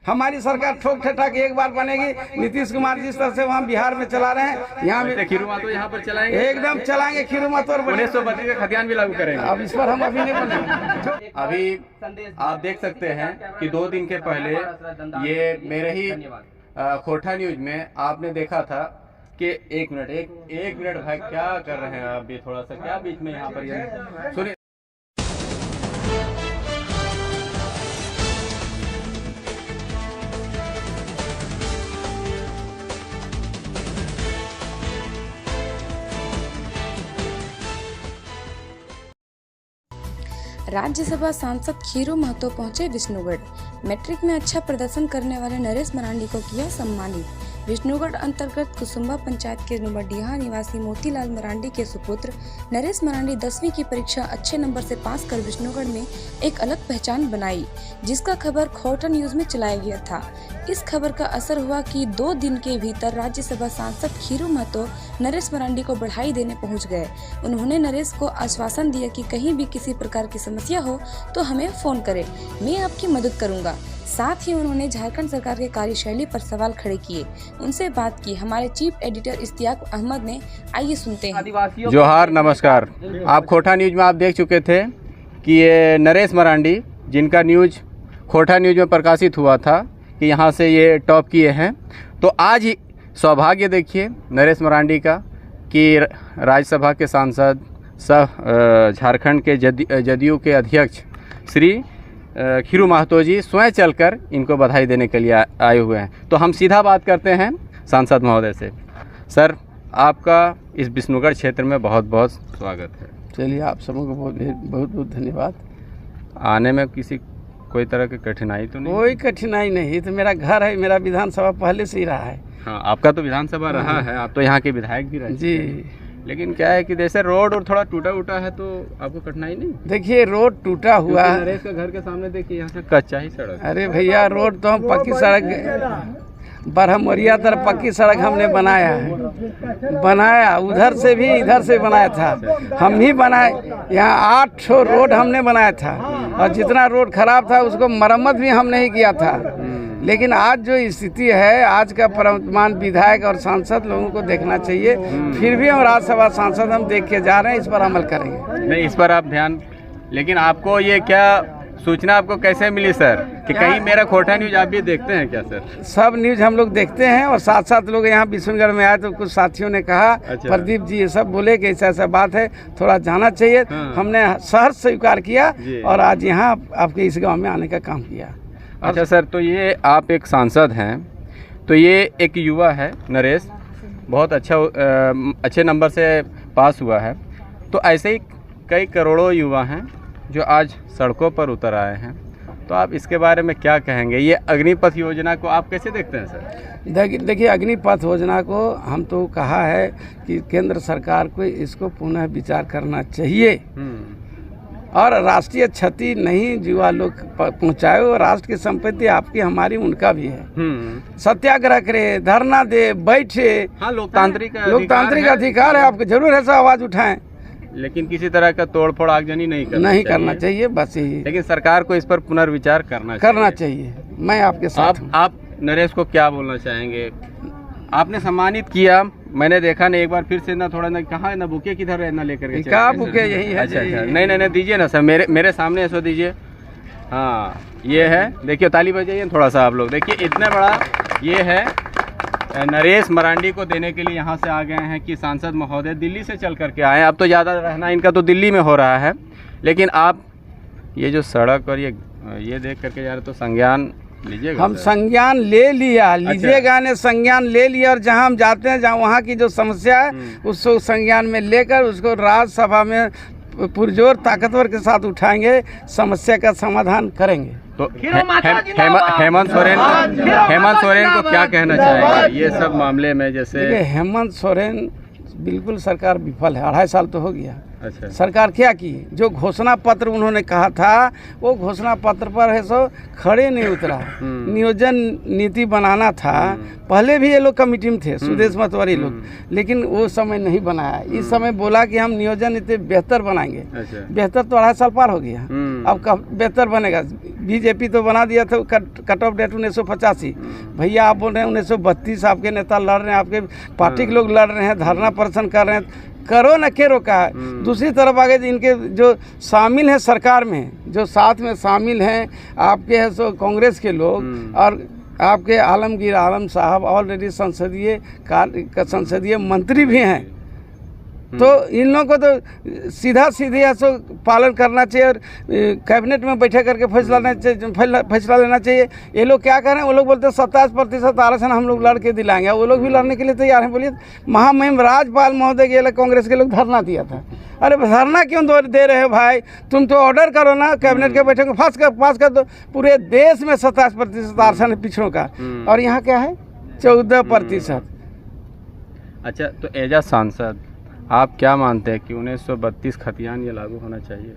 हमारी सरकार ठोक ठटा के एक बार बनेगी। नीतीश कुमार जिस तरह से वहाँ बिहार में चला रहे हैं, यहाँ में खीरू महतो यहाँ पर चलाएंगे, एकदम चलाएंगे। खीरू महतो और 1932 का खतियान भी लागू करेंगे। अब इस पर हम अभी नहीं बने। अभी आप देख सकते हैं कि 2 दिन के पहले ये मेरे ही खोरठा न्यूज में आपने देखा था कि एक मिनट भाई क्या कर रहे हैं आप भी, थोड़ा सा क्या बीच में यहाँ पर ये सुनिए। राज्यसभा सांसद खीरू महतो पहुंचे विष्णुगढ़। मैट्रिक में अच्छा प्रदर्शन करने वाले नरेश मरांडी को किया सम्मानित। विष्णुगढ़ अंतर्गत कुसुम्बा पंचायत के नुमडीहा निवासी मोतीलाल मरांडी के सुपुत्र नरेश मरांडी 10वीं की परीक्षा अच्छे नंबर से पास कर विष्णुगढ़ में एक अलग पहचान बनाई, जिसका खबर खोरठा न्यूज में चलाया गया था। इस खबर का असर हुआ कि 2 दिन के भीतर राज्यसभा सांसद खीरू महतो नरेश मरांडी को बधाई देने पहुंच गए। उन्होंने नरेश को आश्वासन दिया कि कहीं भी किसी प्रकार की समस्या हो तो हमें फोन करें, मैं आपकी मदद करूंगा। साथ ही उन्होंने झारखंड सरकार के कार्यशैली पर सवाल खड़े किए। उनसे बात की हमारे चीफ एडिटर इश्तियाक अहमद ने। आइए सुनते हैं। जोहार, नमस्कार। आप खोरठा न्यूज में आप देख चुके थे कि ये नरेश मरांडी, जिनका न्यूज खोरठा न्यूज में प्रकाशित हुआ था कि यहाँ से ये टॉप किए हैं, तो आज ही सौभाग्य देखिए नरेश मरांडी का कि राज्यसभा के सांसद सह झारखंड के जदयू के अध्यक्ष श्री खीरू महतो जी स्वयं चलकर इनको बधाई देने के लिए आए हुए हैं। तो हम सीधा बात करते हैं सांसद महोदय से। सर, आपका इस विष्णुगढ़ क्षेत्र में बहुत बहुत स्वागत है। चलिए, आप सबको बहुत बहुत धन्यवाद। आने में कोई तरह की कठिनाई तो नहीं? कोई कठिनाई नहीं, तो मेरा घर है, मेरा विधानसभा पहले से ही रहा है। हाँ, आपका तो विधानसभा रहा है, आप तो यहाँ के विधायक भी रहे जी। लेकिन क्या है कि जैसे रोड और थोड़ा टूटा उटा है, तो आपको कठिनाई नहीं? देखिए, रोड टूटा हुआ है। नरेश का घर के सामने देखिए, यहाँ से कच्चा ही सड़क। अरे भैया, रोड तो हम पक्की सड़क बरहमरिया तरफ पक्की सड़क हमने बनाया उधर से भी इधर से बनाया था, हम ही बनाए। यहाँ 8 रोड हमने बनाया था, और जितना रोड खराब था उसको मरम्मत भी हम नहीं किया था। लेकिन आज जो स्थिति है, आज का वर्तमान विधायक और सांसद लोगों को देखना चाहिए। फिर भी हम राज्यसभा सांसद हम देख के जा रहे हैं, इस पर अमल करेंगे। नहीं, इस पर आप ध्यान। लेकिन आपको ये क्या सूचना आपको कैसे मिली सर कि कहीं मेरा खोरठा न्यूज आप भी देखते हैं क्या सर? सब न्यूज हम लोग देखते हैं, और साथ साथ लोग यहाँ विष्णुगढ़ में आए तो कुछ साथियों ने कहा, अच्छा। प्रदीप जी ये सब बोले कि ऐसा ऐसा बात है, थोड़ा जाना चाहिए। हाँ। हमने सहर्ष स्वीकार किया और आज यहाँ आपके इस गांव में आने का काम किया। अच्छा सर, तो ये आप एक सांसद हैं, तो ये एक युवा है नरेश, बहुत अच्छे नंबर से पास हुआ है। तो ऐसे ही कई करोड़ों युवा हैं जो आज सड़कों पर उतर आए हैं, तो आप इसके बारे में क्या कहेंगे? ये अग्निपथ योजना को आप कैसे देखते हैं सर? देखिए, अग्निपथ योजना को हम तो कहा है कि केंद्र सरकार को इसको पुनः विचार करना चाहिए, और राष्ट्रीय क्षति नहीं युवा लोग पहुँचाए। और राष्ट्र की संपत्ति आपकी हमारी उनका भी है। सत्याग्रह करे, धरना दे, बैठे। हाँ, लोकतांत्रिक अधिकार है, आपको जरूर है सब आवाज उठाएं, लेकिन किसी तरह का तोड़फोड़ आगजनी नहीं करना चाहिए, बस यही। लेकिन सरकार को इस पर पुनर्विचार करना चाहिए। मैं आपके साथ हूं। आप नरेश को क्या बोलना चाहेंगे? आपने सम्मानित किया, मैंने देखा नहीं, एक बार फिर से ना थोड़ा ना कहाँ ना बुके किधर है ना लेकर के क्या बुके? यही है। अच्छा, नहीं दीजिए ना सर, मेरे सामने ऐसा दीजिए। हाँ, ये है, देखिए, ताली बजाइए थोड़ा सा आप लोग। देखिए, इतना बड़ा ये है, नरेश मरांडी को देने के लिए यहाँ से आ गए हैं कि सांसद महोदय दिल्ली से चल करके आए। अब तो ज़्यादा रहना इनका तो दिल्ली में हो रहा है, लेकिन आप ये जो सड़क और ये देख करके जा रहे, तो संज्ञान लीजिएगा? हम संज्ञान ले लिया, लीजिएगा ने संज्ञान ले लिया, और जहाँ हम जाते हैं, जहाँ वहाँ की जो समस्या है उसको संज्ञान में लेकर उसको राज्यसभा में पुरजोर ताकतवर के साथ उठाएंगे, समस्या का समाधान करेंगे। तो हेमंत सोरेन को क्या कहना चाहेंगे ये सब मामले में? जैसे हेमंत सोरेन बिल्कुल सरकार विफल है, 2.5 साल तो हो गया। अच्छा। सरकार क्या की? जो घोषणा पत्र उन्होंने कहा था वो घोषणा पत्र पर है सो खड़े नहीं उतरा। नियोजन नीति बनाना था, पहले भी ये लोग कमेटी में थे, सुदेश मतवारी लोग, लेकिन वो समय नहीं बनाया। इस समय बोला कि हम नियोजन नीति बेहतर बनाएंगे। अच्छा। बेहतर तो 2.5 साल पार हो गया, अब कब बेहतर बनेगा? बीजेपी तो बना दिया था कट ऑफ डेट 1985। भैया आप बोल रहे हैं 1932, आपके नेता लड़ रहे हैं, आपके पार्टी के लोग लड़ रहे हैं, धरना प्रदर्शन कर रहे हैं, करो न के रोका है। दूसरी तरफ आगे इनके जो शामिल हैं सरकार में, जो साथ में शामिल हैं आपके हैं सो कांग्रेस के लोग, और आपके आलमगीर आलम साहब ऑलरेडी संसदीय मंत्री भी हैं। तो इन लोगों को तो सीधा सीधे ऐसा पालन करना चाहिए और कैबिनेट में बैठे करके फैसला लेना चाहिए। ये लोग क्या कर रहे हैं? वो लोग बोलते हैं 27% आरक्षण हम लोग लड़ के दिलाएंगे, वो लोग भी लड़ने के लिए तैयार हैं। बोलिए, महामहिम राज्यपाल महोदय के कांग्रेस के लोग धरना दिया था। अरे धरना क्यों दे रहे हो भाई? तुम तो ऑर्डर करो ना, कैबिनेट के बैठक में पास कर दो। पूरे देश में 27% आरक्षण है पिछड़ों का, और यहाँ क्या है 14%। अच्छा, तो एजा सांसद आप क्या मानते हैं कि 1932 खतियान ये लागू होना चाहिए?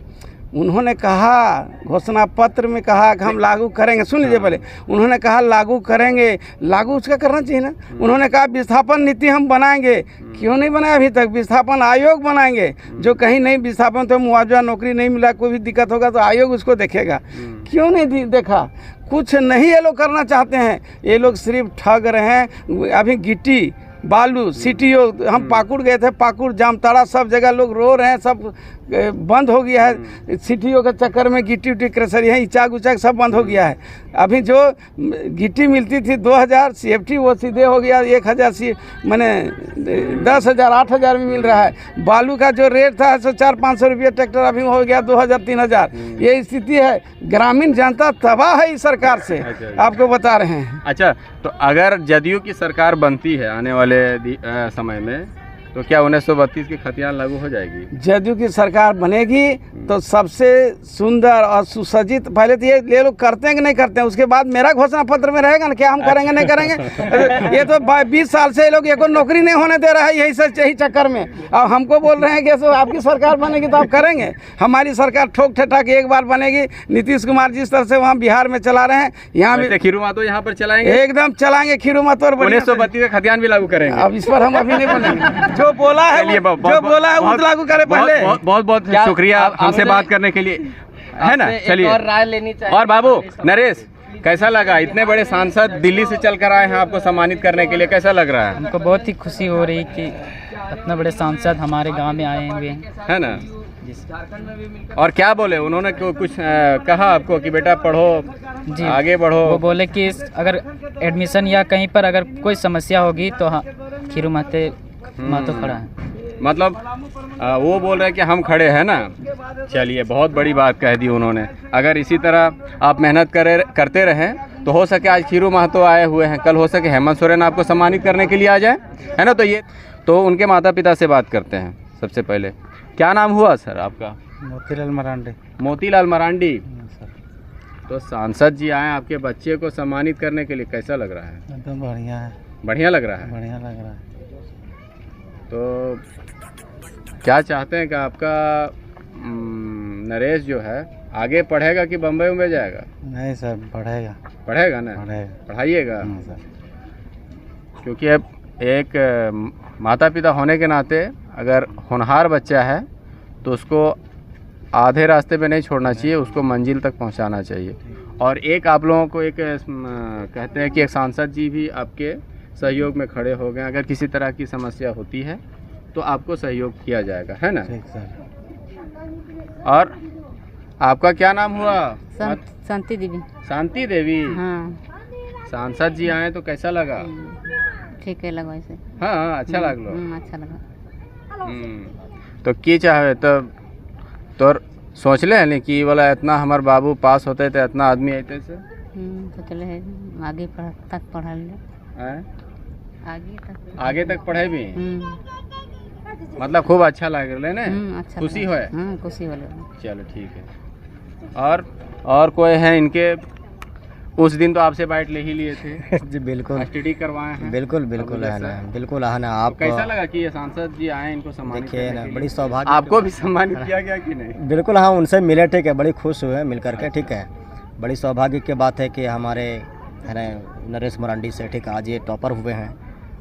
उन्होंने कहा, घोषणा पत्र में कहा कि हम लागू करेंगे। सुन लीजिए पहले, उन्होंने कहा लागू करेंगे, लागू उसका करना चाहिए ना। उन्होंने कहा विस्थापन नीति हम बनाएंगे, क्यों नहीं बनाया अभी तक? विस्थापन आयोग बनाएंगे, जो कहीं नहीं विस्थापन तो मुआवजा नौकरी नहीं मिला, कोई भी दिक्कत होगा तो आयोग उसको देखेगा। क्यों नहीं देखा? कुछ नहीं ये लोग करना चाहते हैं, ये लोग सिर्फ ठग रहे हैं। अभी गिट्टी बालू सीटीओ, हम पाकुड़ गए थे, पाकुड़ जामताड़ा सब जगह लोग रो रहे हैं, सब बंद हो गया है। सीटीओ के चक्कर में गिट्टी उट्टी क्रेशर है, इचाक उचाक सब बंद हो गया है। अभी जो गिट्टी मिलती थी 2000 CFT, वो सीधे हो गया 1000 मैंने 10,000 8,000 में मिल रहा है। बालू का जो रेट था 400-500 रुपये ट्रैक्टर, अभी हो गया 2000-3000। ये स्थिति है, ग्रामीण जनता तबाह है इस सरकार से, आपको बता रहे हैं। अच्छा, तो अगर जदयू की सरकार बनती है आने वाले समय में, तो क्या 1932 की खतियान लागू हो जाएगी? जदयू की सरकार बनेगी तो सबसे सुंदर और सुसज्जित, पहले तो ये लोग करते हैं कि नहीं करते हैं, उसके बाद मेरा घोषणा पत्र में रहेगा ना, क्या हम करेंगे नहीं करेंगे। ये तो 20 साल से ये लोग को नौकरी नहीं होने दे रहा है, यही चक्कर में। अब हमको बोल रहे हैं कि आपकी सरकार बनेगी तो आप करेंगे। हमारी सरकार ठोक ठेठा के एक बार बनेगी। नीतीश कुमार जिस तरह से वहाँ बिहार में चला रहे हैं, यहाँ भी खीरू महतो यहाँ पर चलाएंगे, एकदम चलाएंगे खीरू महतो। 1932 का खतियान भी लागू करेंगे। अब इस पर हम अभी नहीं बनेंगे। जो बोला है उस लागू करे पहले। बहुत बहुत शुक्रिया हमसे बात करने के लिए, है ना। चलिए, और राय लेनी चाहिए। और बाबू नरेश, कैसा लगा? इतने बड़े सांसद दिल्ली से चल कर आए हैं आपको सम्मानित करने के लिए, कैसा लग रहा है? हमको बहुत ही खुशी हो रही कि इतने बड़े सांसद हमारे गांव में आए हुए हैं, है ना। और क्या बोले उन्होंने? कुछ कहा आपको कि बेटा पढ़ो जी, आगे बढ़ो? वो बोले कि अगर एडमिशन या कहीं पर अगर कोई समस्या होगी तो खीरू महतो खड़ा है। मतलब वो बोल रहे हैं कि हम खड़े हैं ना। चलिए, बहुत बड़ी बात कह दी उन्होंने। अगर इसी तरह आप मेहनत करते रहें तो हो सके आज खीरू महतो आए हुए हैं, कल हो सके हेमंत सोरेन आपको सम्मानित करने के लिए आ जाए, है ना। तो उनके माता पिता से बात करते हैं। सबसे पहले क्या नाम हुआ सर आपका? मोतीलाल मरांडी। मोतीलाल मरांडी। तो सांसद जी आए आपके बच्चे को सम्मानित करने के लिए, कैसा लग रहा है? एकदम बढ़िया है। बढ़िया लग रहा है? बढ़िया लग रहा है। तो क्या चाहते हैं कि आपका नरेश जो है आगे पढ़ेगा कि बम्बई में जाएगा? नहीं सर, पढ़ेगा। पढ़ेगा ना? पढ़ाइएगा। सर, क्योंकि अब एक माता पिता होने के नाते अगर होनहार बच्चा है तो उसको आधे रास्ते पे नहीं छोड़ना चाहिए, उसको मंजिल तक पहुंचाना चाहिए। और एक आप लोगों को एक कहते हैं कि एक सांसद जी भी आपके सहयोग में खड़े हो गए। अगर किसी तरह की समस्या होती है तो आपको सहयोग किया जाएगा, है ना। ठीक सर। और आपका क्या नाम हुआ? शांति देवी। शांति देवी। हाँ। सांसद जी आए तो कैसा लगा? ठीक है लगा वैसे। हाँ, अच्छा लगलो। अच्छा लगा। तो की चाहे तो सोच ले नहीं कि बोला इतना हमारे बाबू पास होते तो इतना आदमी आते से तो चले आगे तक पढ़ा ले। आगे तक पढ़े भी मतलब खूब अच्छा लग रहा है ना। अच्छा खुशी हो? खुशी हो। चलो ठीक है। और कोई है इनके उस दिन तो आपसे बाइट ले ही लिए थे, जी बिल्कुल एसटीडी करवाए हैं। बिल्कुल बिल्कुल है ना, बिल्कुल है ना। आप कैसा लगा कि ये सांसद जी आए, इनको सम्मानित देखिए करने ना, के लिए? बड़ी सौभाग्य आपको भी सम्मानित किया गया कि नहीं? बिल्कुल हाँ, उनसे मिले, ठीक है, बड़ी खुश हुए मिल करके, ठीक है। बड़ी सौभाग्य की बात है कि हमारे है ना नरेश मरांडी से, ठीक है, आज ये टॉपर हुए हैं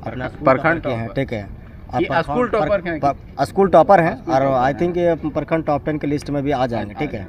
अपना प्रखंड के हैं, ठीक है। ये स्कूल टॉपर हैं? स्कूल टॉपर हैं और आई थिंक ये प्रखंड टॉप 10 की लिस्ट में भी आ जाएंगे, ठीक है।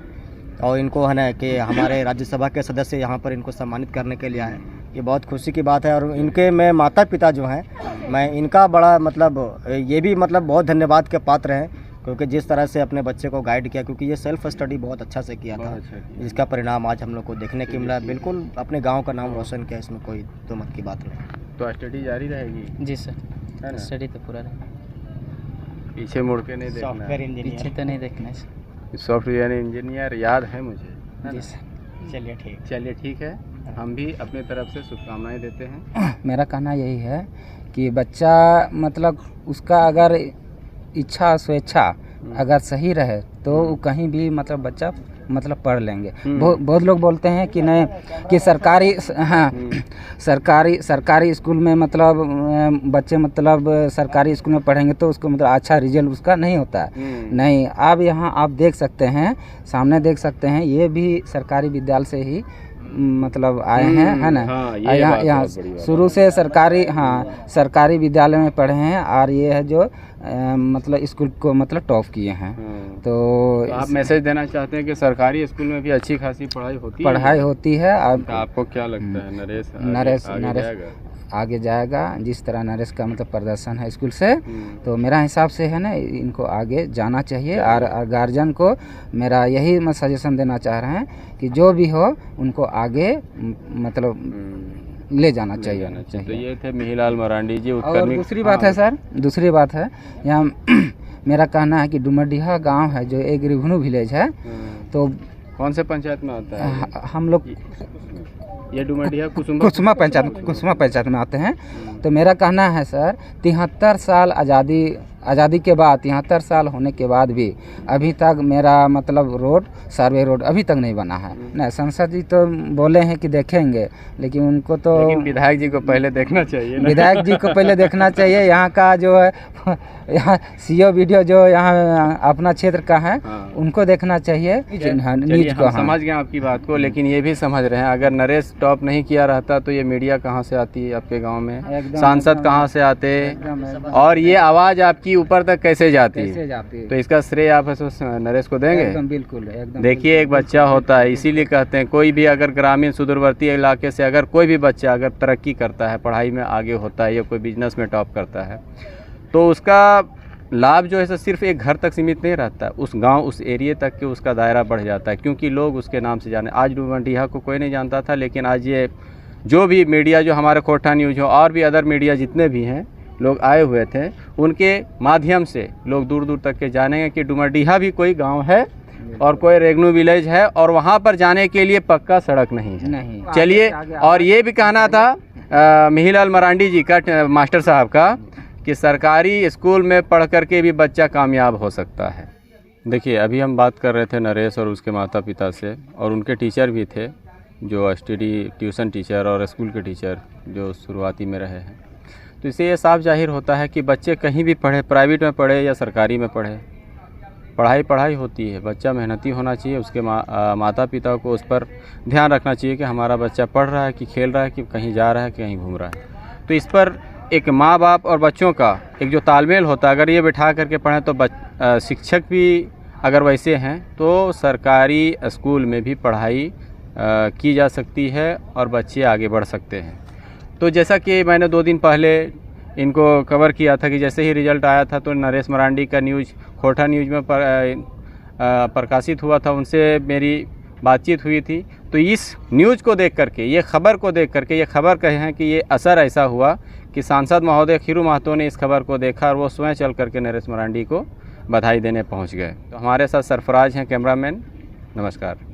और इनको है ना कि हमारे राज्यसभा के सदस्य यहाँ पर इनको सम्मानित करने के लिए आए, ये बहुत खुशी की बात है। और इनके मैं माता पिता जो हैं, मैं इनका बड़ा मतलब ये भी मतलब बहुत धन्यवाद के पात्र हैं, क्योंकि जिस तरह से अपने बच्चे को गाइड किया, क्योंकि ये सेल्फ स्टडी बहुत अच्छा से किया था, जिसका परिणाम आज हम लोग को देखने को मिला। बिल्कुल अपने गांव का नाम रोशन किया, इसमें कोई दो मत की बात नहीं। तो स्टडी जारी रहेगी? जी है सर, ना? स्टडी तो पूरा रहेगा, पीछे मुड़ के नहीं देखना है। पीछे तो नहीं देखना है। सॉफ्टवेयर इंजीनियर याद है मुझे, है जी ना? सर। चलिए ठीक। चलिए ठीक है, हम भी अपने तरफ से शुभकामनाएं देते हैं। मेरा कहना यही है कि बच्चा मतलब उसका अगर इच्छा स्वेच्छा अगर सही रहे तो वो कहीं भी मतलब बच्चा मतलब पढ़ लेंगे। बहुत लोग बोलते हैं कि नहीं कि सरकारी, हाँ, सरकारी स्कूल में मतलब बच्चे मतलब सरकारी स्कूल में पढ़ेंगे तो उसको मतलब अच्छा रिजल्ट उसका नहीं होता है। नहीं, अब यहाँ आप देख सकते हैं, सामने देख सकते हैं, ये भी सरकारी विद्यालय से ही मतलब आए हैं, है ना। हाँ, ये यहाँ शुरू से सरकारी, हाँ, सरकारी विद्यालय में पढ़े हैं और ये है जो मतलब स्कूल को मतलब टॉप किए हैं। तो आप मैसेज देना चाहते हैं कि सरकारी स्कूल में भी अच्छी खासी पढ़ाई होती है? और तो आपको क्या लगता है नरेश नरेश जाएगा? आगे जाएगा, जिस तरह नरेश का मतलब प्रदर्शन है स्कूल से, तो मेरा हिसाब से है ना इनको आगे जाना चाहिए। और गार्जियन को मेरा यही मैं सजेशन देना चाह रहे हैं कि जो भी हो उनको आगे मतलब ले जाना चाहिए। तो ये थे मिहिलाल मरांडी जी। और दूसरी बात है सर, दूसरी बात है यहाँ मेरा कहना है कि डुमरडीहा गांव है जो एक रिवन्यू विलेज है, तो कौन से पंचायत में आता है? हम लोग ये डुमरडीहा कुसुमा पंचायत में आते हैं। तो मेरा कहना है सर, 73 साल आज़ादी के बाद, 73 साल होने के बाद भी अभी तक मेरा मतलब रोड, सर्वे रोड अभी तक नहीं बना है ना। संसद जी तो बोले हैं कि देखेंगे, लेकिन उनको तो विधायक जी को पहले देखना चाहिए ना? विधायक जी को पहले देखना चाहिए। यहाँ का जो है यहाँ सीओ वीडियो जो यहाँ अपना क्षेत्र का है, उनको देखना चाहिए। न्यूज को समझ गए आपकी बात को, लेकिन ये भी समझ रहे हैं अगर नरेश टॉप नहीं किया रहता तो ये मीडिया कहाँ से आती है आपके गाँव में, सांसद कहाँ से आते, और ये आवाज़ आपकी ऊपर तक कैसे जाती है? तो इसका श्रेय आप नरेश को देंगे? एकदम बिल्कुल, एकदम। देखिए, एक बच्चा होता है, इसीलिए कहते हैं कोई भी अगर ग्रामीण सुदूरवर्ती इलाके से अगर कोई भी बच्चा अगर तरक्की करता है, पढ़ाई में आगे होता है या कोई बिजनेस में टॉप करता है, तो उसका लाभ जो है सो सिर्फ एक घर तक सीमित नहीं रहता, उस गांव, उस एरिया तक के उसका दायरा बढ़ जाता है, क्योंकि लोग उसके नाम से जाने। आज डुमरडीहा को कोई नहीं जानता था, लेकिन आज ये जो भी मीडिया, जो हमारे खोटा न्यूज़ हो और भी अदर मीडिया जितने भी हैं, लोग आए हुए थे, उनके माध्यम से लोग दूर दूर तक के जानेंगे कि डुमरडीहा भी कोई गांव है और कोई रेगनू विलेज है, और वहां पर जाने के लिए पक्का सड़क नहीं है। चलिए, और ये भी कहना था मिहिलाल मरांडी जी का, मास्टर साहब का, कि सरकारी स्कूल में पढ़ करके भी बच्चा कामयाब हो सकता है। देखिए, अभी हम बात कर रहे थे नरेश और उसके माता पिता से, और उनके टीचर भी थे जो स्टडी ट्यूशन टीचर और स्कूल के टीचर जो शुरुआती में रहे हैं। तो इससे ये साफ जाहिर होता है कि बच्चे कहीं भी पढ़े, प्राइवेट में पढ़े या सरकारी में पढ़े, पढ़ाई होती है। बच्चा मेहनती होना चाहिए, उसके माता पिता को उस पर ध्यान रखना चाहिए कि हमारा बच्चा पढ़ रहा है कि खेल रहा है कि कहीं जा रहा है कि कहीं घूम रहा है। तो इस पर एक माँ बाप और बच्चों का एक जो तालमेल होता है, अगर ये बिठा करके पढ़ें तो शिक्षक भी अगर वैसे हैं तो सरकारी स्कूल में भी पढ़ाई की जा सकती है और बच्चे आगे बढ़ सकते हैं। तो जैसा कि मैंने 2 दिन पहले इनको कवर किया था कि जैसे ही रिज़ल्ट आया था तो नरेश मरांडी का न्यूज़ खोटा न्यूज़ में प्रकाशित हुआ था, उनसे मेरी बातचीत हुई थी। तो इस न्यूज़ को देख करके, ये खबर को देख करके, ये खबर कहे हैं कि ये असर ऐसा हुआ कि सांसद महोदय खीरू महतो ने इस खबर को देखा और वो स्वयं चल करके नरेश मरांडी को बधाई देने पहुंच गए। तो हमारे साथ सरफराज हैं कैमरामैन। नमस्कार।